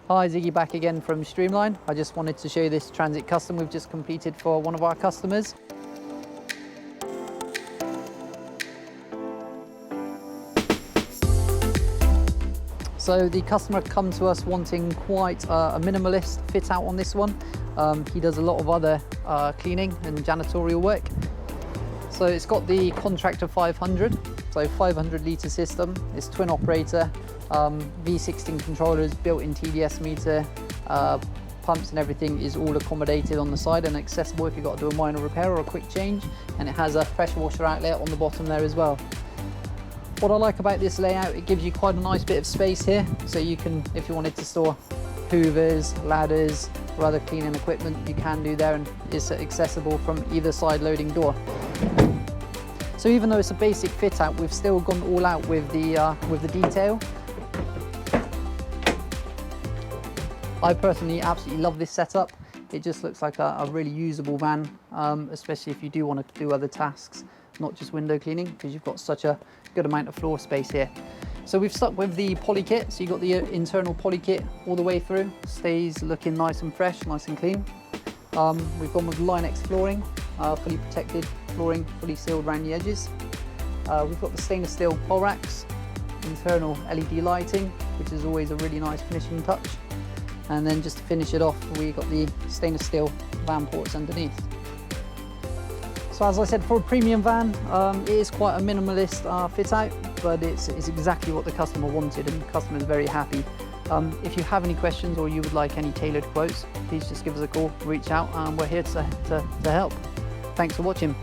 Hi, Ziggy back again from Streamline. I just wanted to show you this transit custom we've just completed for one of our customers. So the customer come to us wanting quite a minimalist fit out on this one. He does a lot of other cleaning and janitorial work. So it's got the Contractor 500, so 500 litre system. It's twin operator, V16 controllers, built-in TDS meter, pumps and everything is all accommodated on the side and accessible if you've got to do a minor repair or a quick change. And it has a pressure washer outlet on the bottom there as well. What I like about this layout, it gives you quite a nice bit of space here. So you can, if you wanted to store hoovers, ladders, or other cleaning equipment, you can do there, and it's accessible from either side loading door. So even though it's a basic fit out, we've still gone all out with the detail. I personally absolutely love this setup. It just looks like a really usable van, especially if you do want to do other tasks, not just window cleaning, because you've got such a good amount of floor space here. So we've stuck with the poly kit, so you've got the internal poly kit all the way through, stays looking nice and fresh, nice and clean. We've gone with Line-X flooring, fully protected flooring, fully sealed around the edges. We've got the stainless steel pole racks, internal LED lighting, which is always a really nice finishing touch. And then just to finish it off, we got the stainless steel van ports underneath. So as I said, for a premium van, it is quite a minimalist fit out, but it's exactly what the customer wanted, and the customer is very happy. If you have any questions or you would like any tailored quotes, please just give us a call, reach out, and we're here to help. Thanks for watching.